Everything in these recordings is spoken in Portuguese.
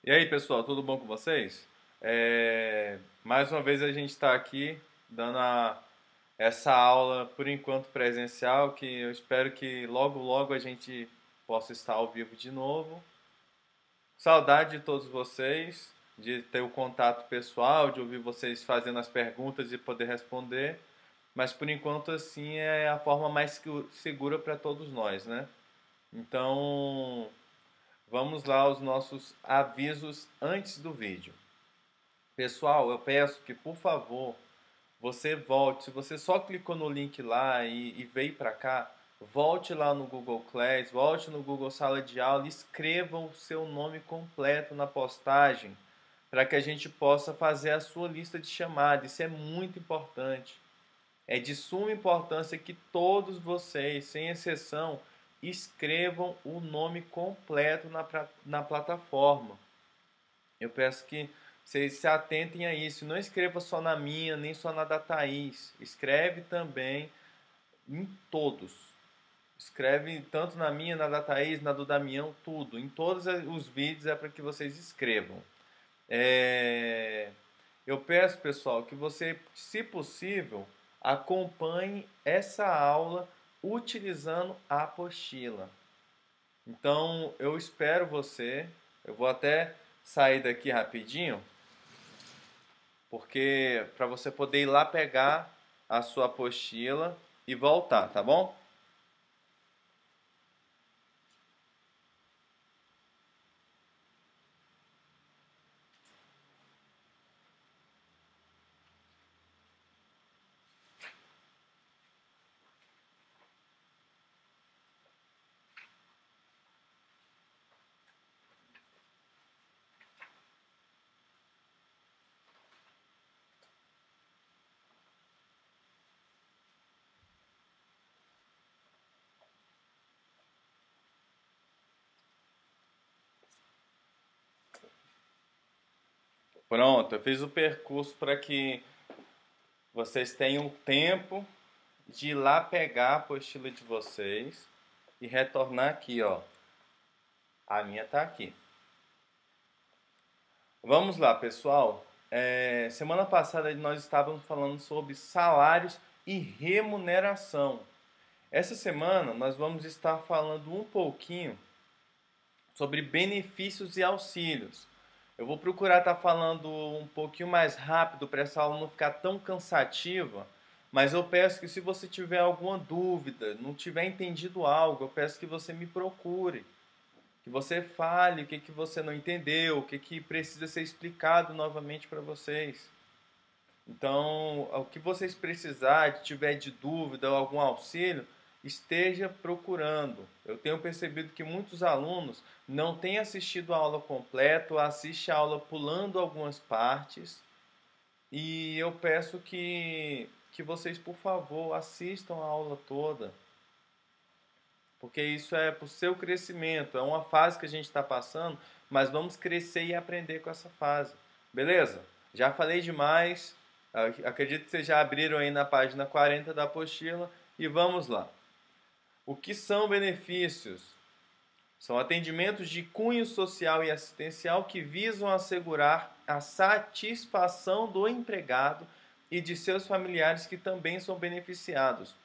E aí, pessoal, tudo bom com vocês? Mais uma vez a gente está aqui dando essa aula, por enquanto presencial, que eu espero que logo, logo a gente possa estar ao vivo de novo. Saudade de todos vocês, de ter o contato pessoal, de ouvir vocês fazendo as perguntas e poder responder, mas por enquanto assim é a forma mais segura para todos nós, né? Então, vamos lá aos nossos avisos antes do vídeo. Pessoal, eu peço que, por favor, você volte. Se você só clicou no link lá e veio para cá, volte lá no Google Class, volte no Google Sala de Aula e escreva o seu nome completo na postagem para que a gente possa fazer a sua lista de chamada. Isso é muito importante. É de suma importância que todos vocês, sem exceção, escrevam o nome completo na plataforma. Eu peço que vocês se atentem a isso. Não escreva só na minha, nem só na da Thaís. Escreve também em todos. Escreve tanto na minha, na da Thaís, na do Damião, tudo. Em todos os vídeos é para que vocês escrevam. É... Eu peço, pessoal, que você, se possível, acompanhe essa aula utilizando a apostila. Então, eu espero você. Eu vou até sair daqui rapidinho, porque para você poder ir lá pegar a sua apostila e voltar, tá bom? Pronto, eu fiz o percurso para que vocês tenham tempo de ir lá pegar a apostila de vocês e retornar aqui, ó. A minha tá aqui. Vamos lá, pessoal. Semana passada nós estávamos falando sobre salários e remuneração. Essa semana nós vamos estar falando um pouquinho sobre benefícios e auxílios. Eu vou procurar estar falando um pouquinho mais rápido para essa aula não ficar tão cansativa, mas eu peço que se você tiver alguma dúvida, não tiver entendido algo, eu peço que você me procure, que você fale o que você não entendeu, o que precisa ser explicado novamente para vocês. Então, o que vocês precisarem, tiver de dúvida ou algum auxílio, esteja procurando. Eu tenho percebido que muitos alunos não têm assistido a aula completa, ou assistem a aula pulando algumas partes, e eu peço que vocês, por favor, assistam a aula toda, porque isso é para o seu crescimento, é uma fase que a gente está passando, mas vamos crescer e aprender com essa fase. Beleza? Já falei demais. Acredito que vocês já abriram aí na página 40 da apostila e vamos lá. O que são benefícios? São atendimentos de cunho social e assistencial que visam assegurar a satisfação do empregado e de seus familiares que também são beneficiados.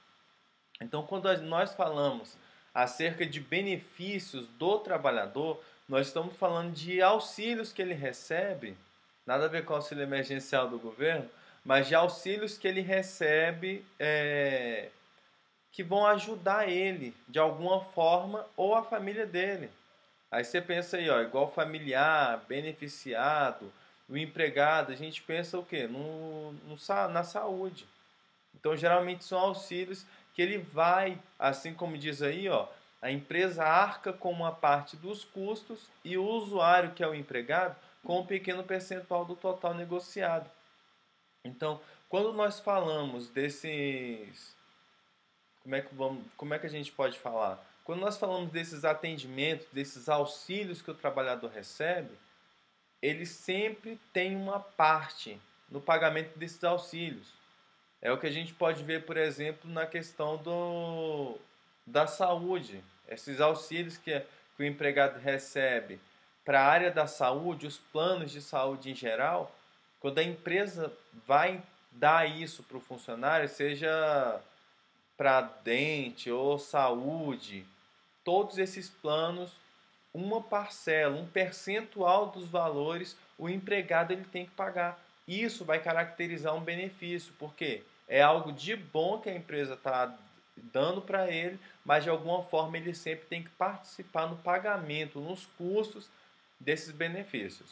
Então, quando nós falamos acerca de benefícios do trabalhador, nós estamos falando de auxílios que ele recebe, nada a ver com o auxílio emergencial do governo, mas de auxílios que ele recebe que vão ajudar ele de alguma forma ou a família dele. Aí você pensa aí, ó, igual familiar, beneficiado, o empregado, a gente pensa o quê? Na saúde. Então, geralmente são auxílios que ele vai, assim como diz aí, ó, a empresa arca com uma parte dos custos e o usuário, que é o empregado, com um pequeno percentual do total negociado. Então, quando nós falamos desses, como é que a gente pode falar? Quando nós falamos desses atendimentos, desses auxílios que o trabalhador recebe, ele sempre tem uma parte no pagamento desses auxílios. É o que a gente pode ver, por exemplo, na questão da saúde. Esses auxílios que o empregado recebe para a área da saúde, os planos de saúde em geral, quando a empresa vai dar isso para o funcionário, seja para dente ou saúde, todos esses planos, uma parcela, um percentual dos valores, o empregado ele tem que pagar. Isso vai caracterizar um benefício, porque é algo de bom que a empresa está dando para ele, mas de alguma forma ele sempre tem que participar no pagamento, nos custos desses benefícios.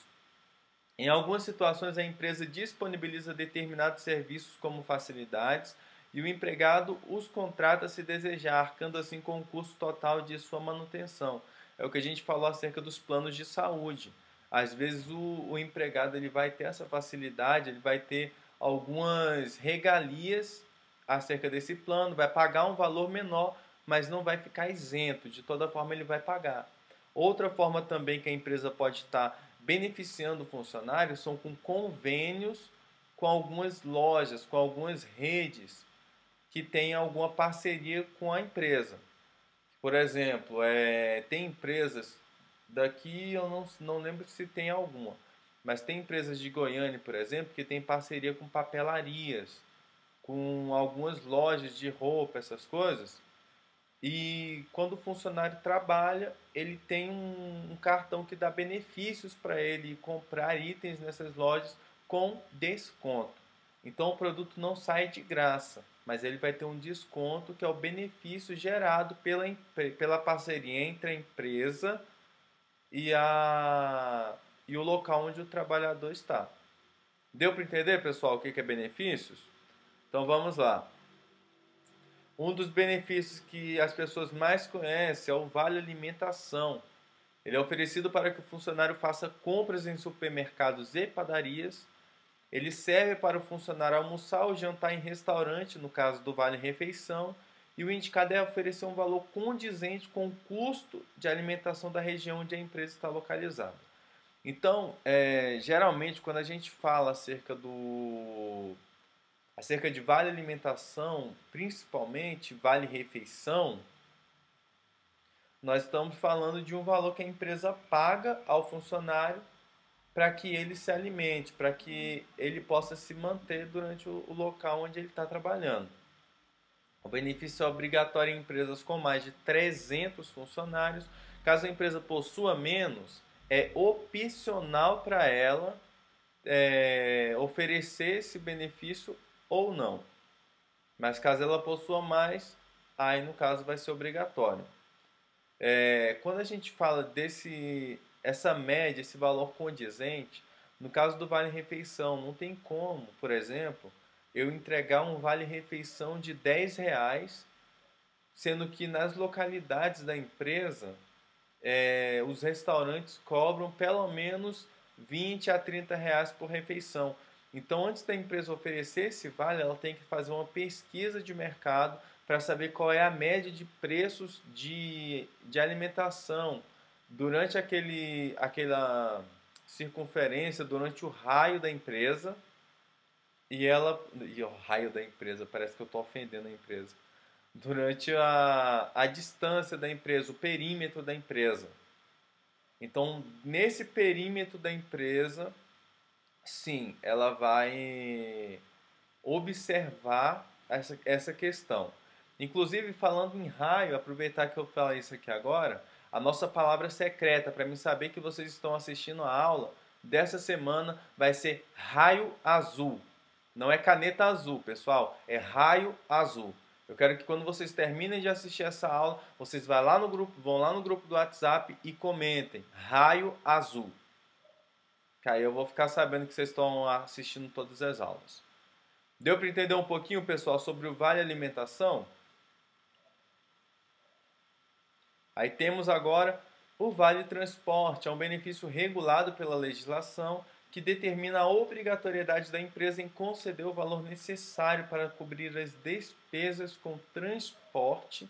Em algumas situações, a empresa disponibiliza determinados serviços como facilidades e o empregado os contrata se desejar, arcando assim com o custo total de sua manutenção. É o que a gente falou acerca dos planos de saúde. Às vezes o empregado ele vai ter essa facilidade, ele vai ter algumas regalias acerca desse plano, vai pagar um valor menor, mas não vai ficar isento, de toda forma ele vai pagar. Outra forma também que a empresa pode estar beneficiando o funcionário são com convênios com algumas lojas, com algumas redes que têm alguma parceria com a empresa. Por exemplo, tem empresas daqui, eu não lembro se tem alguma, mas tem empresas de Goiânia, por exemplo, que tem parceria com papelarias, com algumas lojas de roupa, essas coisas. E quando o funcionário trabalha, ele tem um cartão que dá benefícios para ele comprar itens nessas lojas com desconto. Então o produto não sai de graça, mas ele vai ter um desconto que é o benefício gerado pela parceria entre a empresa e o local onde o trabalhador está. Deu para entender, pessoal, o que é benefícios? Então vamos lá. Um dos benefícios que as pessoas mais conhecem é o Vale Alimentação. Ele é oferecido para que o funcionário faça compras em supermercados e padarias. Ele serve para o funcionário almoçar ou jantar em restaurante, no caso do Vale Refeição. E o indicado é oferecer um valor condizente com o custo de alimentação da região onde a empresa está localizada. Então, geralmente, quando a gente fala acerca de vale alimentação, principalmente vale refeição, nós estamos falando de um valor que a empresa paga ao funcionário para que ele se alimente, para que ele possa se manter durante o local onde ele está trabalhando. O benefício é obrigatório em empresas com mais de 300 funcionários. Caso a empresa possua menos, é opcional para ela oferecer esse benefício ou não. Mas caso ela possua mais, aí no caso vai ser obrigatório. Quando a gente fala essa média, esse valor condizente, no caso do Vale Refeição, não tem como, por exemplo, eu entregar um Vale Refeição de R$ 10, sendo que nas localidades da empresa, os restaurantes cobram pelo menos R$ 20 a R$ 30 por refeição. Então, antes da empresa oferecer esse vale, ela tem que fazer uma pesquisa de mercado para saber qual é a média de preços de alimentação durante aquela circunferência, durante o raio da empresa. E o raio da empresa, parece que eu estou ofendendo a empresa. Durante a distância da empresa, o perímetro da empresa. Então, nesse perímetro da empresa, sim, ela vai observar essa questão. Inclusive, falando em raio, aproveitar que eu falei isso aqui agora, a nossa palavra secreta, para mim saber que vocês estão assistindo a aula dessa semana, vai ser raio azul. Não é caneta azul, pessoal, é raio azul. Eu quero que quando vocês terminem de assistir essa aula, vocês vão lá no grupo do WhatsApp e comentem raio azul. Que aí eu vou ficar sabendo que vocês estão assistindo todas as aulas. Deu para entender um pouquinho, pessoal, sobre o Vale Alimentação? Aí temos agora o Vale Transporte, é um benefício regulado pela legislação que determina a obrigatoriedade da empresa em conceder o valor necessário para cobrir as despesas com transporte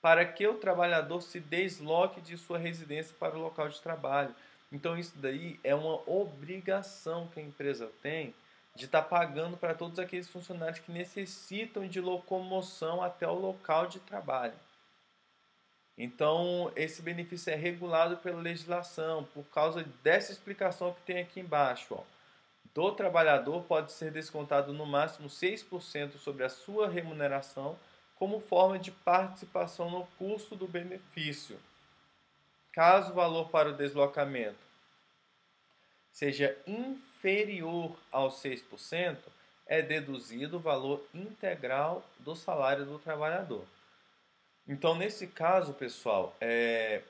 para que o trabalhador se desloque de sua residência para o local de trabalho. Então isso daí é uma obrigação que a empresa tem de estar pagando para todos aqueles funcionários que necessitam de locomoção até o local de trabalho. Então, esse benefício é regulado pela legislação, por causa dessa explicação que tem aqui embaixo. Ó. Do trabalhador pode ser descontado no máximo 6% sobre a sua remuneração, como forma de participação no custo do benefício. Caso o valor para o deslocamento seja inferior aos 6%, é deduzido o valor integral do salário do trabalhador. Então, nesse caso, pessoal,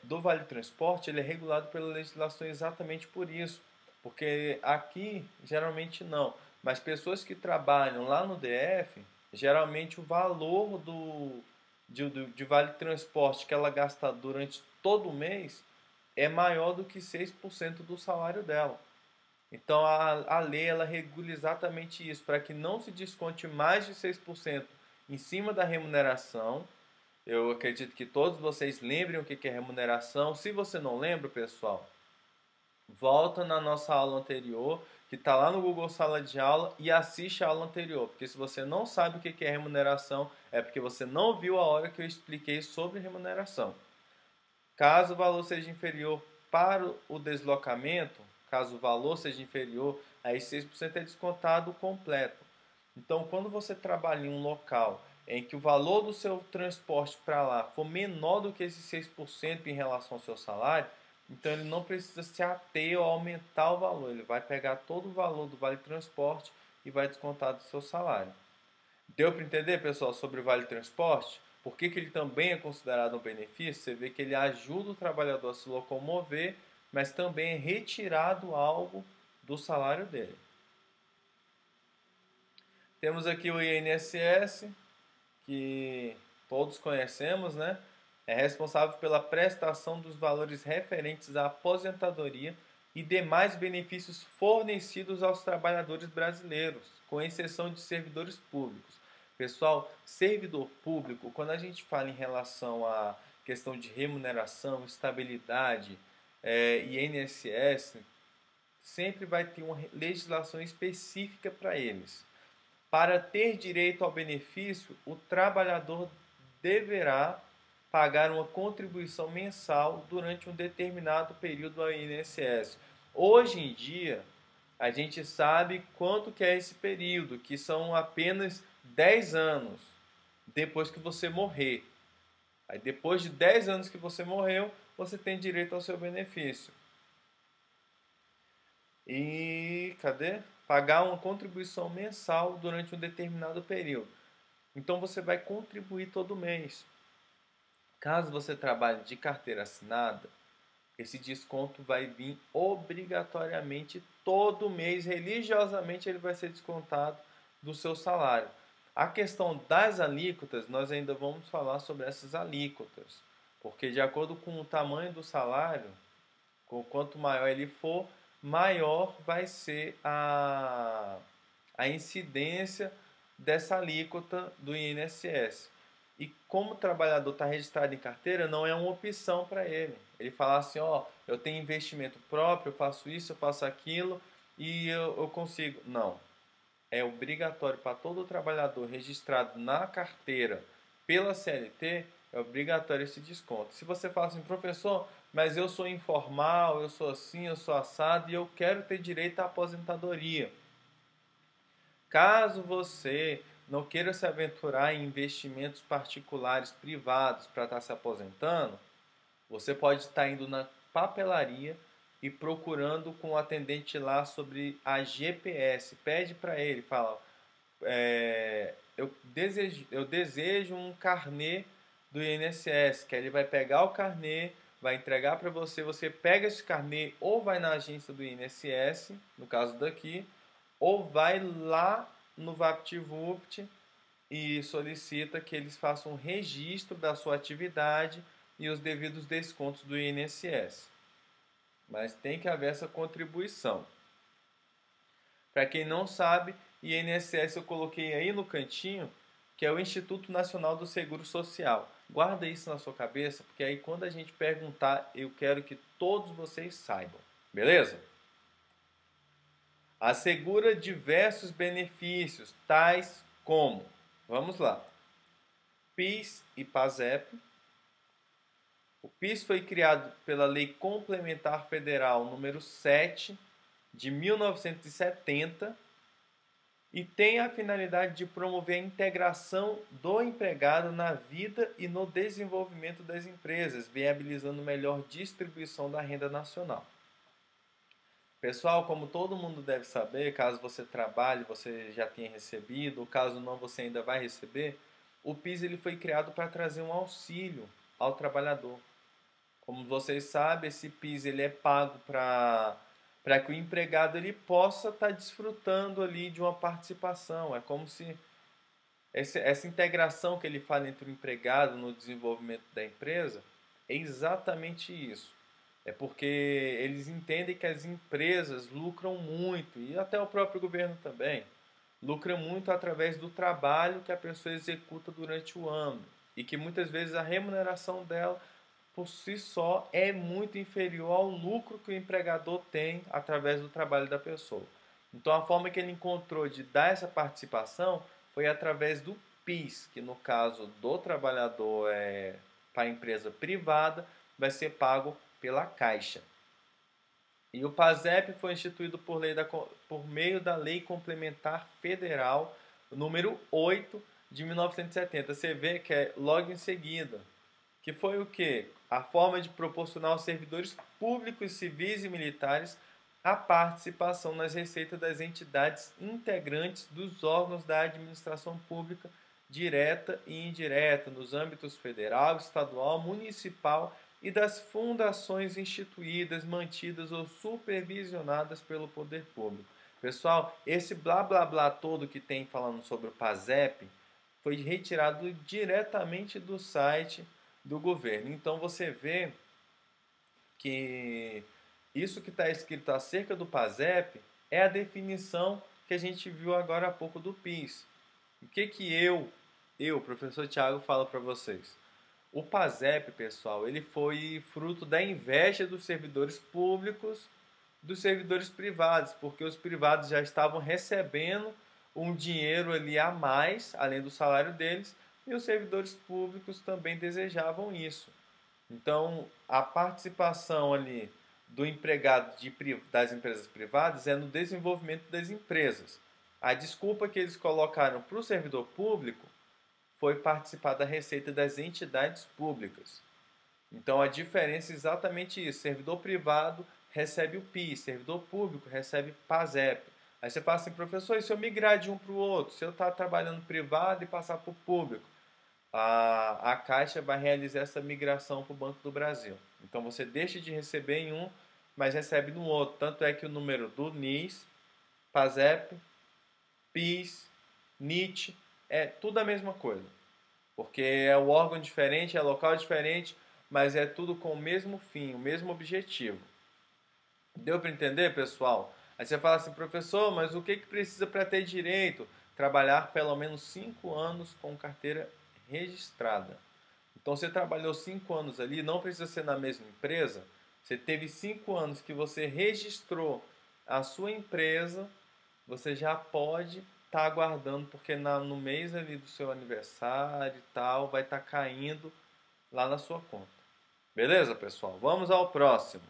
do Vale Transporte, ele é regulado pela legislação exatamente por isso. Porque aqui, geralmente não. Mas pessoas que trabalham lá no DF, geralmente o valor de Vale Transporte que ela gasta durante todo o mês é maior do que 6% do salário dela. Então, a lei ela regula exatamente isso, para que não se desconte mais de 6% em cima da remuneração. Eu acredito que todos vocês lembrem o que é remuneração. Se você não lembra, pessoal, volta na nossa aula anterior, que está lá no Google Sala de Aula, e assiste a aula anterior. Porque se você não sabe o que é remuneração, é porque você não viu a hora que eu expliquei sobre remuneração. Caso o valor seja inferior para o deslocamento, caso o valor seja inferior, aí 6% é descontado completo. Então, quando você trabalha em um local em que o valor do seu transporte para lá for menor do que esses 6% em relação ao seu salário, então ele não precisa se ater ou aumentar o valor. Ele vai pegar todo o valor do Vale Transporte e vai descontar do seu salário. Deu para entender, pessoal, sobre o Vale Transporte? Por que ele também é considerado um benefício? Você vê que ele ajuda o trabalhador a se locomover, mas também é retirado algo do salário dele. Temos aqui o INSS, que todos conhecemos, né? É responsável pela prestação dos valores referentes à aposentadoria e demais benefícios fornecidos aos trabalhadores brasileiros, com exceção de servidores públicos. Pessoal, servidor público, quando a gente fala em relação à questão de remuneração, estabilidade e INSS, sempre vai ter uma legislação específica para eles. Para ter direito ao benefício, o trabalhador deverá pagar uma contribuição mensal durante um determinado período ao INSS. Hoje em dia, a gente sabe quanto que é esse período, que são apenas 10 anos depois que você morrer. Aí depois de 10 anos que você morreu, você tem direito ao seu benefício. E cadê? Pagar uma contribuição mensal durante um determinado período. Então você vai contribuir todo mês. Caso você trabalhe de carteira assinada, esse desconto vai vir obrigatoriamente todo mês, religiosamente ele vai ser descontado do seu salário. A questão das alíquotas, nós ainda vamos falar sobre essas alíquotas, porque de acordo com o tamanho do salário, quanto maior ele for, maior vai ser a incidência dessa alíquota do INSS. E como o trabalhador está registrado em carteira, não é uma opção para ele. Ele fala assim, ó, eu tenho investimento próprio, eu faço isso, eu faço aquilo e eu consigo. Não. É obrigatório para todo trabalhador registrado na carteira pela CLT, é obrigatório esse desconto. Se você fala assim, professor, mas eu sou informal, eu sou assim, eu sou assado e eu quero ter direito à aposentadoria. Caso você não queira se aventurar em investimentos particulares privados para estar se aposentando, você pode estar indo na papelaria e procurando com o atendente lá sobre a GPS. Pede para ele, fala, eu desejo um carnê do INSS, que ele vai pegar o carnê, vai entregar para você, você pega esse carnê ou vai na agência do INSS, no caso daqui, ou vai lá no VaptVupt e solicita que eles façam um registro da sua atividade e os devidos descontos do INSS. Mas tem que haver essa contribuição. Para quem não sabe, INSS eu coloquei aí no cantinho, que é o Instituto Nacional do Seguro Social. Guarda isso na sua cabeça, porque aí quando a gente perguntar, eu quero que todos vocês saibam. Beleza? Assegura diversos benefícios, tais como, vamos lá, PIS e PASEP, O PIS foi criado pela Lei Complementar Federal número 7 de 1970 e tem a finalidade de promover a integração do empregado na vida e no desenvolvimento das empresas, viabilizando melhor distribuição da renda nacional. Pessoal, como todo mundo deve saber, caso você trabalhe, você já tenha recebido, ou caso não, você ainda vai receber, o PIS ele foi criado para trazer um auxílio ao trabalhador. Como vocês sabem, esse PIS ele é pago para que o empregado ele possa estar desfrutando ali de uma participação. É como se essa integração que ele fala entre o empregado no desenvolvimento da empresa é exatamente isso. É porque eles entendem que as empresas lucram muito, e até o próprio governo também, lucra muito através do trabalho que a pessoa executa durante o ano. E que muitas vezes a remuneração dela, por si só, é muito inferior ao lucro que o empregador tem através do trabalho da pessoa. Então a forma que ele encontrou de dar essa participação foi através do PIS, que no caso do trabalhador para a empresa privada, vai ser pago pela Caixa. E o PASEP foi instituído por meio da Lei Complementar Federal número 8 de 1970. Você vê que é logo em seguida. Que foi o quê? A forma de proporcionar aos servidores públicos, civis e militares a participação nas receitas das entidades integrantes dos órgãos da administração pública direta e indireta, nos âmbitos federal, estadual, municipal e das fundações instituídas, mantidas ou supervisionadas pelo poder público. Pessoal, esse blá blá blá todo que tem falando sobre o PASEP foi retirado diretamente do site do governo. Então você vê que isso que está escrito acerca do PASEP é a definição que a gente viu agora há pouco do PIS. O que eu, professor Tiago, falo para vocês? O PASEP, pessoal, ele foi fruto da inveja dos servidores públicos, dos servidores privados, porque os privados já estavam recebendo um dinheiro ali a mais, além do salário deles, e os servidores públicos também desejavam isso. Então, a participação ali do empregado das empresas privadas é no desenvolvimento das empresas. A desculpa que eles colocaram para o servidor público foi participar da receita das entidades públicas. Então, a diferença é exatamente isso. Servidor privado recebe o PIS, servidor público recebe PASEP. Aí você fala assim, professor, e se eu migrar de um para o outro? Se eu estar trabalhando privado e passar para o público? A Caixa vai realizar essa migração para o Banco do Brasil. Então você deixa de receber em um, mas recebe no outro. Tanto é que o número do NIS, PASEP, PIS, NIT, é tudo a mesma coisa. Porque é o órgão diferente, é local diferente, mas é tudo com o mesmo fim, o mesmo objetivo. Deu para entender, pessoal? Aí você fala assim, professor, mas o que precisa para ter direito? Trabalhar pelo menos 5 anos com carteira registrada. Então você trabalhou 5 anos ali, não precisa ser na mesma empresa. Você teve 5 anos que você registrou a sua empresa, você já pode estar aguardando, porque no mês ali do seu aniversário e tal, vai estar caindo lá na sua conta. Beleza, pessoal? Vamos ao próximo.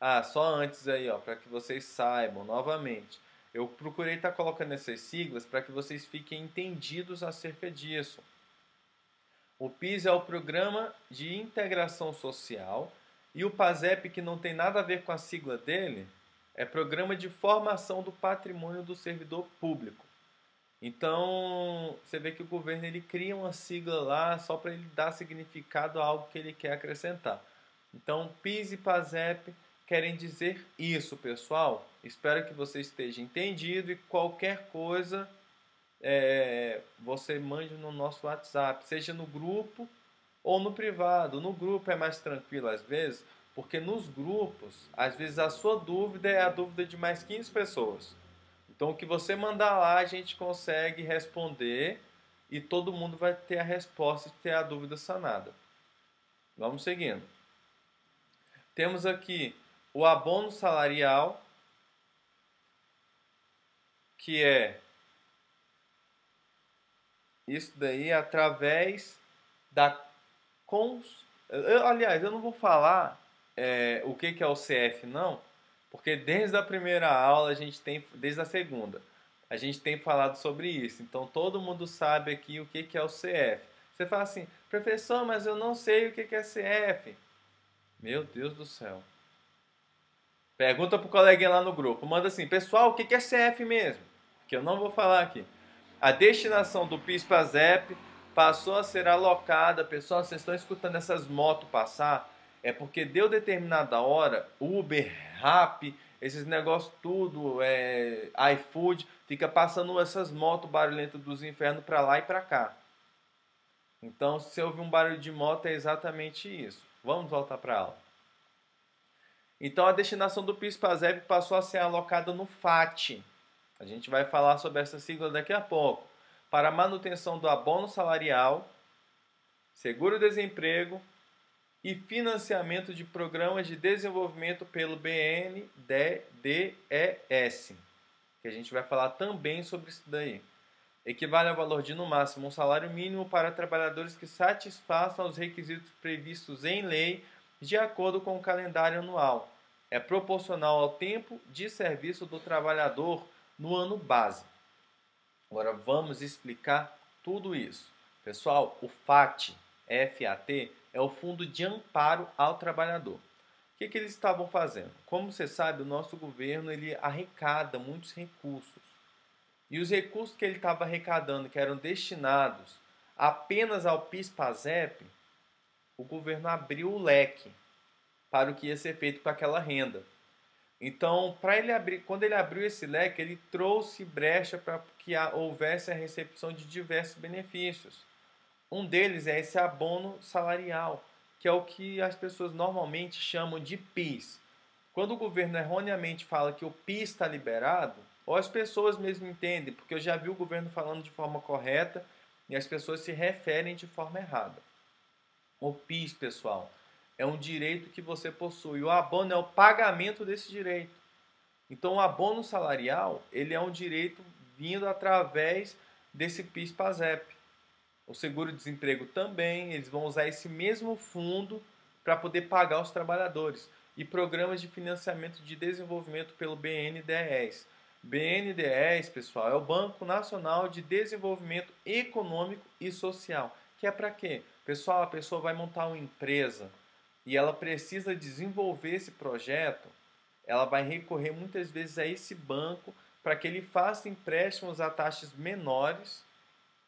Ah, só antes aí, ó, para que vocês saibam novamente. Eu procurei estar colocando essas siglas para que vocês fiquem entendidos acerca disso. O PIS é o Programa de Integração Social e o PASEP, que não tem nada a ver com a sigla dele, é Programa de Formação do Patrimônio do Servidor Público. Então, você vê que o governo ele cria uma sigla lá só para ele dar significado a algo que ele quer acrescentar. Então, PIS e PASEP querem dizer isso, pessoal. Espero que você esteja entendido e qualquer coisa você mande no nosso WhatsApp, seja no grupo ou no privado. No grupo é mais tranquilo às vezes, porque nos grupos, às vezes a sua dúvida é a dúvida de mais 15 pessoas. Então, o que você mandar lá, a gente consegue responder e todo mundo vai ter a resposta e ter a dúvida sanada. Vamos seguindo. Temos aqui o abono salarial, que é isso daí através da Aliás, eu não vou falar o que que é o CF, não, porque desde a primeira aula, desde a segunda, a gente tem falado sobre isso. Então, todo mundo sabe aqui o que que é o CF. Você fala assim, professor, mas eu não sei o que que é CF. Meu Deus do céu. Pergunta pro coleguinha lá no grupo. Manda assim, pessoal, o que que é CF mesmo? Que eu não vou falar aqui. A destinação do PIS/PASEP passou a ser alocada. Pessoal, vocês estão escutando essas motos passar? É porque deu determinada hora, Uber, Rappi, esses negócios tudo, iFood, fica passando essas motos barulhentas dos infernos para lá e para cá. Então, se você ouvir um barulho de moto, é exatamente isso. Vamos voltar para a aula. Então, a destinação do PIS/PASEP passou a ser alocada no FAT. A gente vai falar sobre essa sigla daqui a pouco. Para manutenção do abono salarial, seguro-desemprego e financiamento de programas de desenvolvimento pelo BNDES, que a gente vai falar também sobre isso daí. Equivale ao valor de, no máximo, um salário mínimo para trabalhadores que satisfaçam os requisitos previstos em lei de acordo com o calendário anual. É proporcional ao tempo de serviço do trabalhador no ano base. Agora vamos explicar tudo isso. Pessoal, o FAT, FAT, é o Fundo de Amparo ao Trabalhador. O que eles estavam fazendo? Como você sabe, o nosso governo ele arrecada muitos recursos. E os recursos que ele estava arrecadando, que eram destinados apenas ao PIS/PASEP, o governo abriu o leque para o que ia ser feito com aquela renda. Então, quando ele abriu esse leque, ele trouxe brecha para que houvesse a recepção de diversos benefícios. Um deles é esse abono salarial, que é o que as pessoas normalmente chamam de PIS. Quando o governo erroneamente fala que o PIS está liberado, ou as pessoas mesmo entendem, porque eu já vi o governo falando de forma correta e as pessoas se referem de forma errada. O PIS, pessoal, é um direito que você possui. O abono é o pagamento desse direito. Então, o abono salarial, ele é um direito vindo através desse PIS/PASEP. O seguro-desemprego também, eles vão usar esse mesmo fundo para poder pagar os trabalhadores. E programas de financiamento de desenvolvimento pelo BNDES. BNDES, pessoal, é o Banco Nacional de Desenvolvimento Econômico e Social. Que é para quê? Pessoal, a pessoa vai montar uma empresa e ela precisa desenvolver esse projeto, ela vai recorrer muitas vezes a esse banco para que ele faça empréstimos a taxas menores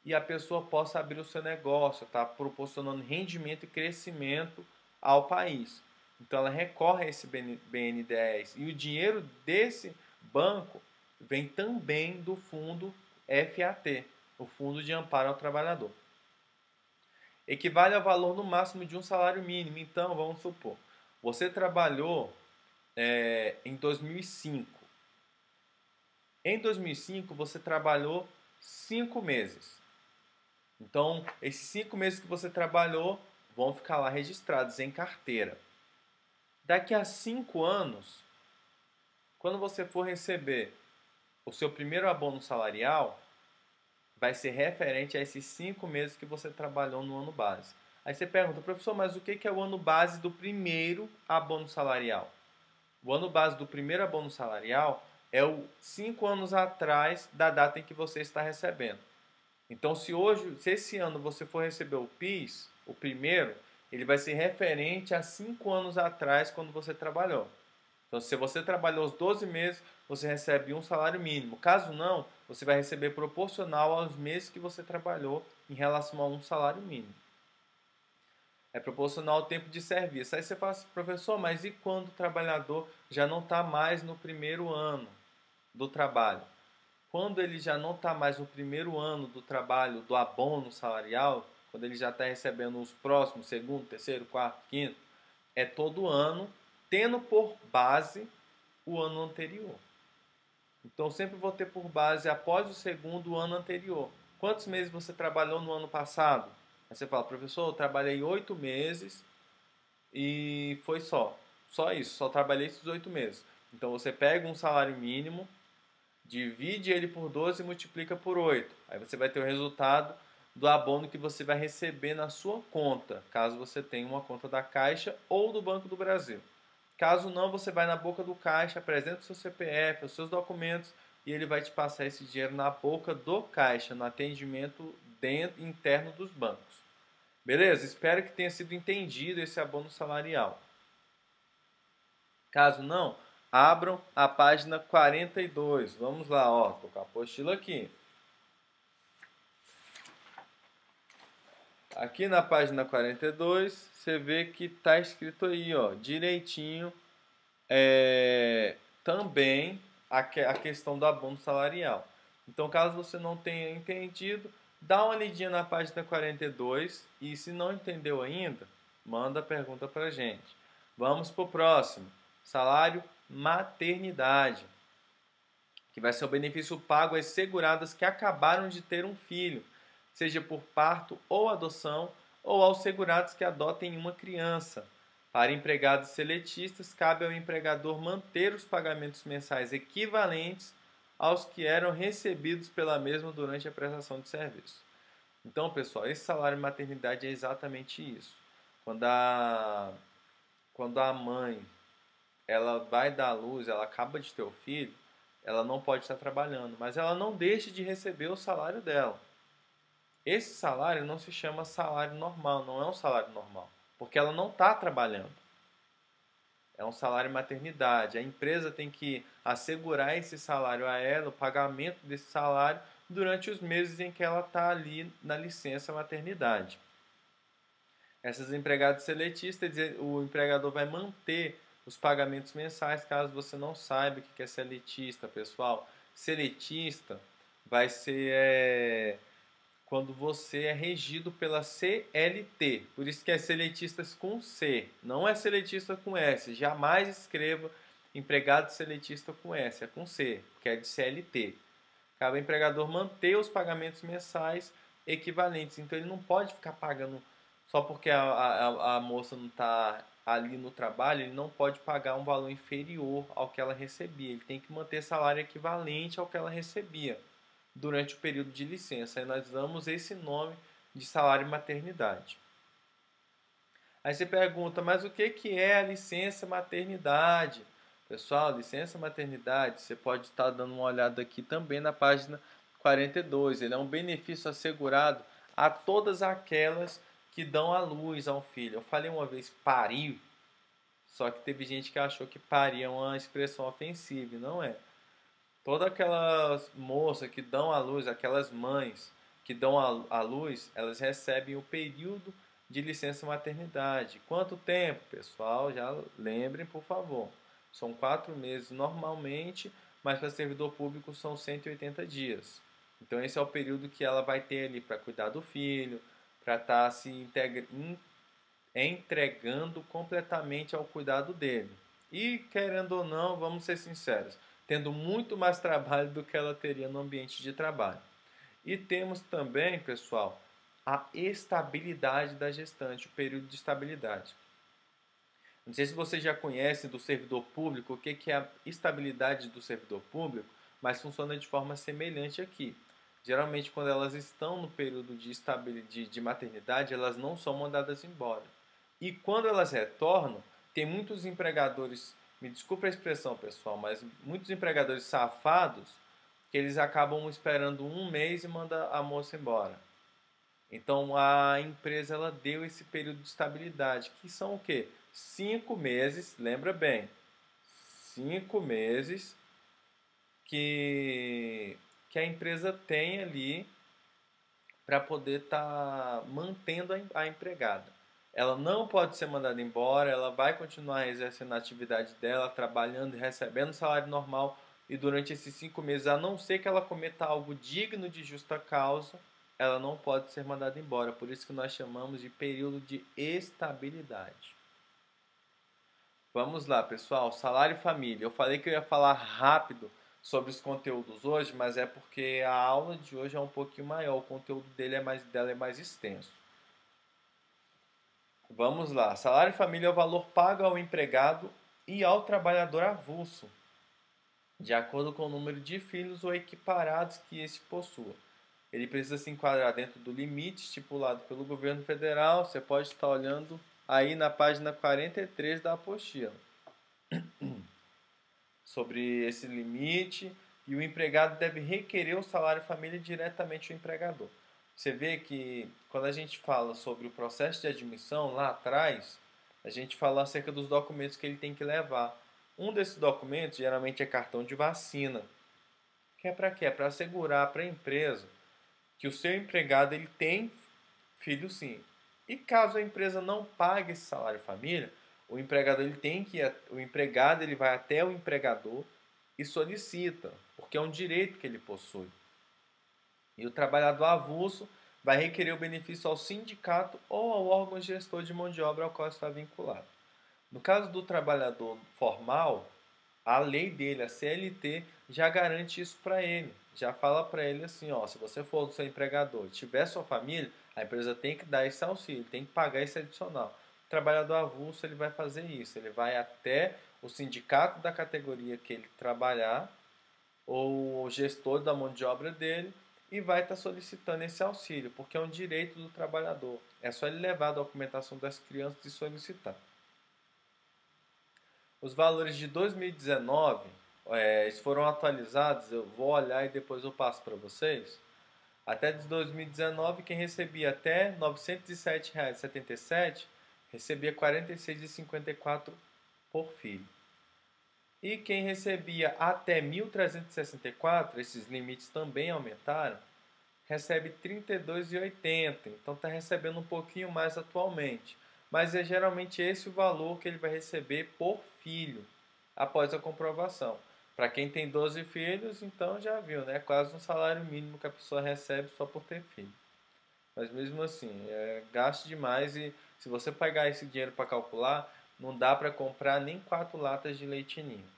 e a pessoa possa abrir o seu negócio, tá? Proporcionando rendimento e crescimento ao país. Então ela recorre a esse BNDES e o dinheiro desse banco vem também do fundo FAT, o Fundo de Amparo ao Trabalhador. Equivale ao valor no máximo de um salário mínimo. Então, vamos supor, você trabalhou em 2005. Em 2005, você trabalhou 5 meses. Então, esses 5 meses que você trabalhou vão ficar lá registrados em carteira. Daqui a 5 anos, quando você for receber o seu primeiro abono salarial, vai ser referente a esses 5 meses que você trabalhou no ano base. Aí você pergunta, professor, mas o que é o ano base do primeiro abono salarial? O ano base do primeiro abono salarial é o 5 anos atrás da data em que você está recebendo. Então, se esse ano você for receber o PIS, o primeiro, ele vai ser referente a 5 anos atrás, quando você trabalhou. Então, se você trabalhou os 12 meses, você recebe um salário mínimo. Caso não, você vai receber proporcional aos meses que você trabalhou em relação a um salário mínimo. É proporcional ao tempo de serviço. Aí você fala assim, professor, mas e quando o trabalhador já não está mais no primeiro ano do trabalho? Quando ele já não está mais no primeiro ano do trabalho, do abono salarial, quando ele já está recebendo os próximos, segundo, terceiro, quarto, quinto, é todo ano, tendo por base o ano anterior. Então, sempre vou ter por base, após o segundo ano anterior. Quantos meses você trabalhou no ano passado? Aí você fala, professor, eu trabalhei 8 meses e foi só. Só isso, só trabalhei esses 8 meses. Então, você pega um salário mínimo, divide ele por 12 e multiplica por 8. Aí você vai ter o resultado do abono que você vai receber na sua conta, caso você tenha uma conta da Caixa ou do Banco do Brasil. Caso não, você vai na boca do caixa, apresenta o seu CPF, os seus documentos e ele vai te passar esse dinheiro na boca do caixa, no atendimento interno dos bancos. Beleza? Espero que tenha sido entendido esse abono salarial. Caso não, abram a página 42. Vamos lá, ó, tô com a apostila aqui. Aqui na página 42, você vê que está escrito aí, ó, direitinho, também a questão do abono salarial. Então, caso você não tenha entendido, dá uma lidinha na página 42 e se não entendeu ainda, manda a pergunta para a gente. Vamos para o próximo. Salário maternidade, que vai ser o benefício pago às seguradas que acabaram de ter um filho, seja por parto ou adoção, ou aos segurados que adotem uma criança. Para empregados seletistas, cabe ao empregador manter os pagamentos mensais equivalentes aos que eram recebidos pela mesma durante a prestação de serviço. Então, pessoal, esse salário maternidade é exatamente isso. Quando a mãe ela vai dar à luz, ela acaba de ter o filho, ela não pode estar trabalhando, mas ela não deixa de receber o salário dela. Esse salário não se chama salário normal, não é um salário normal, porque ela não está trabalhando. É um salário maternidade. A empresa tem que assegurar esse salário a ela, o pagamento desse salário, durante os meses em que ela está ali na licença maternidade. Essas empregadas seletistas, o empregador vai manter os pagamentos mensais, caso você não saiba o que é seletista, pessoal. Seletista vai ser quando você é regido pela CLT. Por isso que é seletistas com C, não é seletista com S. Jamais escreva empregado seletista com S, é com C, que é de CLT. Cabe ao empregador manter os pagamentos mensais equivalentes. Então ele não pode ficar pagando só porque a moça não está ali no trabalho, ele não pode pagar um valor inferior ao que ela recebia. Ele tem que manter salário equivalente ao que ela recebia durante o período de licença. Aí nós damos esse nome de salário maternidade. Aí você pergunta, mas o que é a licença maternidade? Pessoal, licença maternidade, você pode estar dando uma olhada aqui também na página 42. Ele é um benefício assegurado a todas aquelas que dão à luz a um filho. Eu falei uma vez pariu, só que teve gente que achou que parir é uma expressão ofensiva, e não é. Todas aquelas moças que dão à luz, aquelas mães que dão à luz, elas recebem o período de licença maternidade. Quanto tempo, pessoal? Já lembrem, por favor. São 4 meses normalmente, mas para servidor público são 180 dias. Então esse é o período que ela vai ter ali para cuidar do filho, para estar se entregando completamente ao cuidado dele. E, querendo ou não, vamos ser sinceros, tendo muito mais trabalho do que ela teria no ambiente de trabalho. E temos também, pessoal, a estabilidade da gestante, o período de estabilidade. Não sei se você já conhece do servidor público o que é a estabilidade do servidor público, mas funciona de forma semelhante aqui. Geralmente, quando elas estão no período de maternidade, elas não são mandadas embora. E quando elas retornam, tem muitos empregadores, me desculpe a expressão, pessoal, mas muitos empregadores safados que eles acabam esperando um mês e mandam a moça embora. Então a empresa ela deu esse período de estabilidade, que são o quê? 5 meses, lembra bem, 5 meses que a empresa tem ali para poder estar mantendo a empregada. Ela não pode ser mandada embora, ela vai continuar exercendo a atividade dela, trabalhando e recebendo salário normal, e durante esses 5 meses, a não ser que ela cometa algo digno de justa causa, ela não pode ser mandada embora. Por isso que nós chamamos de período de estabilidade. Vamos lá, pessoal. Salário e família. Eu falei que eu ia falar rápido sobre os conteúdos hoje, mas é porque a aula de hoje é um pouquinho maior. O conteúdo dela é mais extenso. Vamos lá. Salário e família é o valor pago ao empregado e ao trabalhador avulso, de acordo com o número de filhos ou equiparados que este possua. ele precisa se enquadrar dentro do limite estipulado pelo governo federal. Você pode estar olhando aí na página 43 da apostila sobre esse limite, e o empregado deve requerer o salário família diretamente ao empregador. Você vê que quando a gente fala sobre o processo de admissão lá atrás, a gente fala acerca dos documentos que ele tem que levar. Um desses documentos geralmente é cartão de vacina, que é para quê? É para assegurar para a empresa que o seu empregado ele tem filho sim. E caso a empresa não pague esse salário família, o empregador ele tem que o empregado ele vai até o empregador e solicita, porque é um direito que ele possui. E o trabalhador avulso vai requerer o benefício ao sindicato ou ao órgão gestor de mão de obra ao qual está vinculado. No caso do trabalhador formal, a lei dele, a CLT, já garante isso para ele. Já fala para ele assim, ó, se você for do seu empregador e tiver sua família, a empresa tem que dar esse auxílio, tem que pagar esse adicional. O trabalhador avulso, ele vai fazer isso, ele vai até o sindicato da categoria que ele trabalhar, ou o gestor da mão de obra dele, e vai estar solicitando esse auxílio, porque é um direito do trabalhador. É só ele levar a documentação das crianças e solicitar. Os valores de 2019, eles foram atualizados, eu vou olhar e depois eu passo para vocês. Até de 2019, quem recebia até R$ 907,77 recebia R$ 46,54 por filho. E quem recebia até 1.364, esses limites também aumentaram, recebe R$ 32,80. Então está recebendo um pouquinho mais atualmente. Mas é geralmente esse o valor que ele vai receber por filho após a comprovação. Para quem tem 12 filhos, então já viu, né? Quase um salário mínimo que a pessoa recebe só por ter filho. Mas mesmo assim, gasto demais, e se você pagar esse dinheiro para calcular, não dá para comprar nem 4 latas de leite ninho.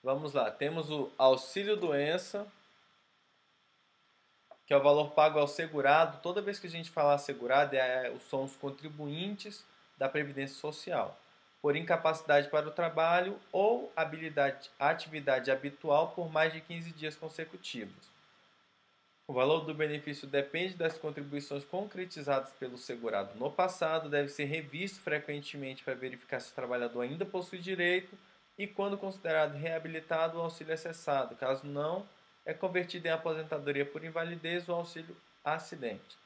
Vamos lá, temos o auxílio doença, que é o valor pago ao segurado. Toda vez que a gente falar segurado, são os contribuintes da Previdência Social, por incapacidade para o trabalho ou atividade habitual por mais de 15 dias consecutivos. O valor do benefício depende das contribuições concretizadas pelo segurado no passado, deve ser revisto frequentemente para verificar se o trabalhador ainda possui direito e, quando considerado reabilitado, o auxílio é cessado. Caso não, é convertido em aposentadoria por invalidez ou auxílio acidente.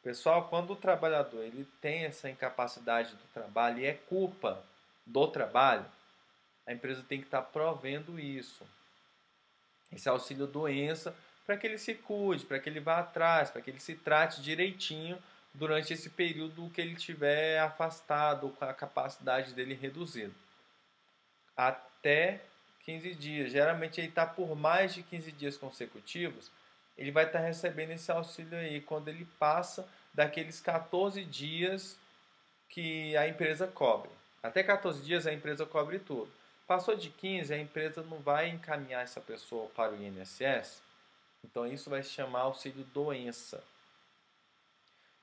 Pessoal, quando o trabalhador ele tem essa incapacidade do trabalho e é culpa do trabalho, a empresa tem que estar provendo isso. Esse auxílio doença, para que ele se cuide, para que ele vá atrás, para que ele se trate direitinho durante esse período que ele tiver afastado, com a capacidade dele reduzida. Até 15 dias. Geralmente ele está por mais de 15 dias consecutivos, ele vai estar recebendo esse auxílio aí quando ele passa daqueles 14 dias que a empresa cobre. Até 14 dias a empresa cobre tudo. Passou de 15, a empresa não vai encaminhar essa pessoa para o INSS, então isso vai se chamar auxílio doença.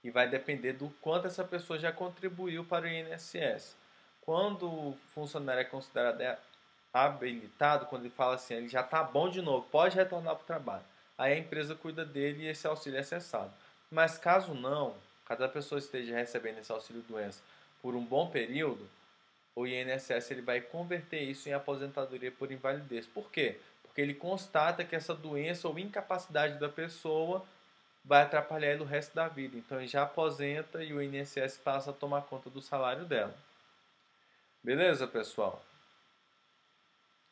E vai depender do quanto essa pessoa já contribuiu para o INSS. Quando o funcionário é considerado habilitado, quando ele fala assim, ele já está bom de novo, pode retornar para o trabalho. Aí a empresa cuida dele e esse auxílio é cessado. Mas caso não, caso a pessoa esteja recebendo esse auxílio doença por um bom período, o INSS ele vai converter isso em aposentadoria por invalidez. Por quê? Porque ele constata que essa doença ou incapacidade da pessoa vai atrapalhar ele o resto da vida. Então ele já aposenta e o INSS passa a tomar conta do salário dela. Beleza, pessoal?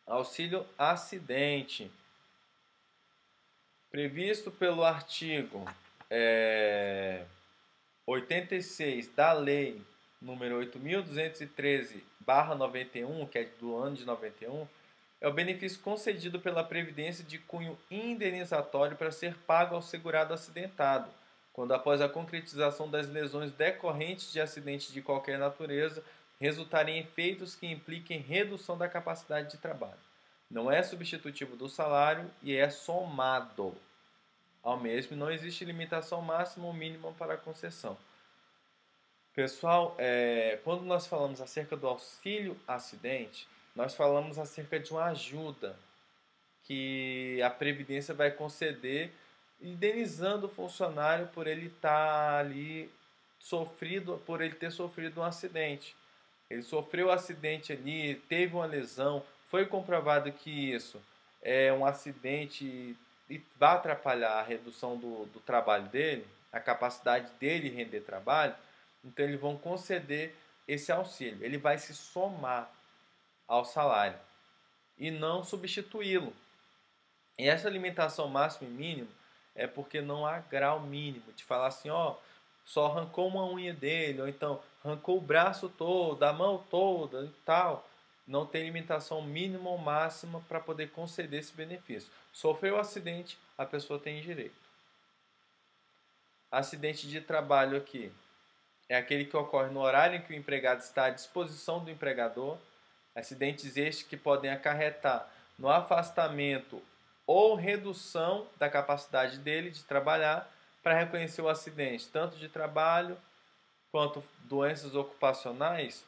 Auxílio acidente. Previsto pelo artigo 86 da Lei número 8.213/91, que é do ano de 91, é o benefício concedido pela Previdência de cunho indenizatório para ser pago ao segurado acidentado, quando após a concretização das lesões decorrentes de acidentes de qualquer natureza, resultarem em efeitos que impliquem redução da capacidade de trabalho. Não é substitutivo do salário e é somado ao mesmo, e não existe limitação máxima ou mínima para a concessão. Pessoal, quando nós falamos acerca do auxílio acidente, nós falamos acerca de uma ajuda que a Previdência vai conceder, indenizando o funcionário por ele estar ali sofrido, por ele ter sofrido um acidente. Ele sofreu um acidente ali, teve uma lesão, foi comprovado que isso é um acidente e vai atrapalhar a redução do trabalho dele, a capacidade dele render trabalho, então eles vão conceder esse auxílio. Ele vai se somar ao salário e não substituí-lo. E essa limitação máxima e mínima é porque não há grau mínimo de falar assim, ó, só arrancou uma unha dele, ou então arrancou o braço todo, a mão toda e tal. Não tem limitação mínima ou máxima para poder conceder esse benefício. Sofreu um acidente, a pessoa tem direito. Acidente de trabalho aqui é aquele que ocorre no horário em que o empregado está à disposição do empregador. Acidentes estes que podem acarretar no afastamento ou redução da capacidade dele de trabalhar. Para reconhecer o acidente, tanto de trabalho quanto doenças ocupacionais,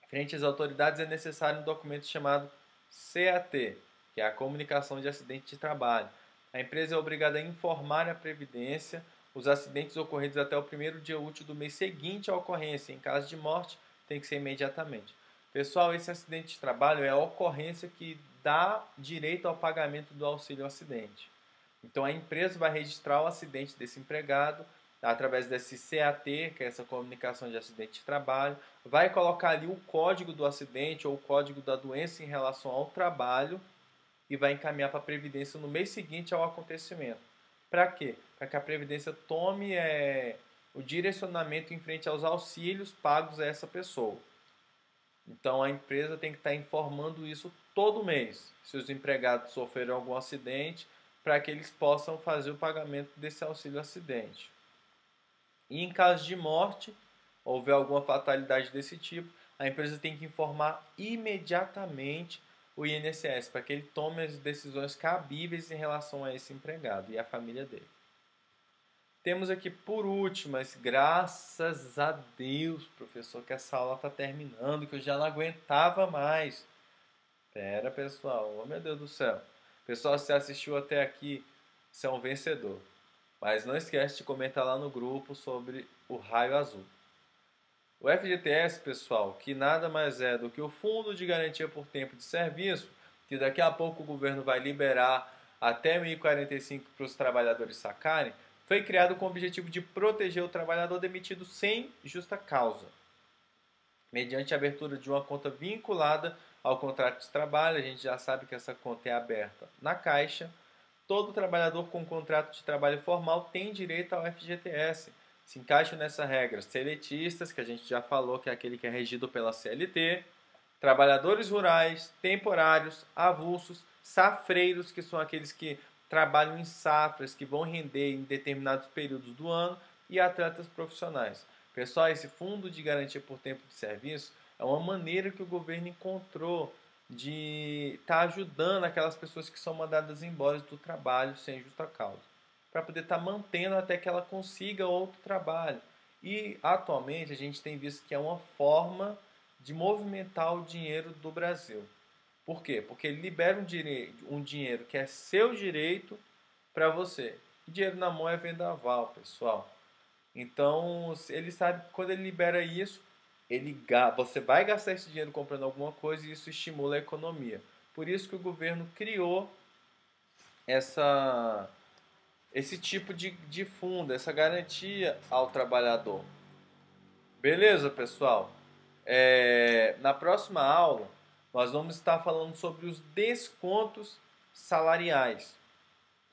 frente às autoridades é necessário um documento chamado CAT, que é a Comunicação de Acidente de Trabalho. A empresa é obrigada a informar à Previdência os acidentes ocorridos até o primeiro dia útil do mês seguinte à ocorrência. Em caso de morte, tem que ser imediatamente. Pessoal, esse acidente de trabalho é a ocorrência que dá direito ao pagamento do auxílio acidente. Então, a empresa vai registrar o acidente desse empregado através desse CAT, que é essa comunicação de acidente de trabalho, vai colocar ali o código do acidente ou o código da doença em relação ao trabalho e vai encaminhar para a Previdência no mês seguinte ao acontecimento. Para quê? Para que a Previdência tome o direcionamento em frente aos auxílios pagos a essa pessoa. Então, a empresa tem que estar informando isso todo mês, se os empregados sofreram algum acidente, para que eles possam fazer o pagamento desse auxílio acidente. E em caso de morte, houver alguma fatalidade desse tipo, a empresa tem que informar imediatamente o INSS para que ele tome as decisões cabíveis em relação a esse empregado e à família dele. Temos aqui por último, mas graças a Deus, professor, que essa aula está terminando, que eu já não aguentava mais. Pera, pessoal, oh meu Deus do céu. Pessoal, se assistiu até aqui, você é um vencedor. Mas não esquece de comentar lá no grupo sobre o raio azul. O FGTS, pessoal, que nada mais é do que o Fundo de Garantia por Tempo de Serviço, que daqui a pouco o governo vai liberar até 1045 para os trabalhadores sacarem, foi criado com o objetivo de proteger o trabalhador demitido sem justa causa, mediante a abertura de uma conta vinculada ao contrato de trabalho. A gente já sabe que essa conta é aberta na Caixa. Todo trabalhador com contrato de trabalho formal tem direito ao FGTS. Se encaixam nessa regra seletistas, que a gente já falou que é aquele que é regido pela CLT, trabalhadores rurais, temporários, avulsos, safreiros, que são aqueles que trabalham em safras, que vão render em determinados períodos do ano, e atletas profissionais. Pessoal, esse fundo de garantia por tempo de serviço é uma maneira que o governo encontrou de estar ajudando aquelas pessoas que são mandadas embora do trabalho sem justa causa, para poder estar mantendo até que ela consiga outro trabalho. E atualmente a gente tem visto que é uma forma de movimentar o dinheiro do Brasil. Por quê? Porque ele libera um dinheiro que é seu direito para você. Dinheiro na mão é vendaval, pessoal. Então, ele sabe que quando ele libera isso, você vai gastar esse dinheiro comprando alguma coisa e isso estimula a economia. Por isso que o governo criou esse tipo de fundo, essa garantia ao trabalhador. Beleza, pessoal? Na próxima aula, nós vamos estar falando sobre os descontos salariais.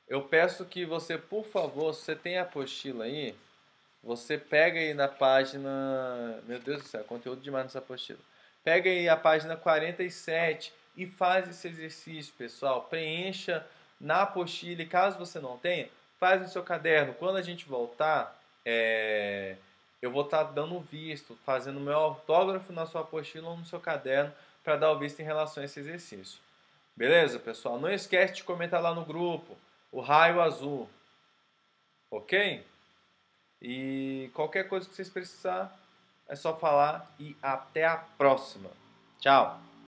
Eu peço que você, por favor, se você tem a apostila aí, você pega aí na página... Meu Deus do céu, conteúdo demais nessa apostila. Pega aí a página 47 e faz esse exercício, pessoal. Preencha na apostila e caso você não tenha, faz no seu caderno. Quando a gente voltar, eu vou estar dando um visto, fazendo meu autógrafo na sua apostila ou no seu caderno para dar o visto em relação a esse exercício. Beleza, pessoal? Não esquece de comentar lá no grupo o raio azul. Ok? E qualquer coisa que vocês precisar, é só falar e até a próxima. Tchau!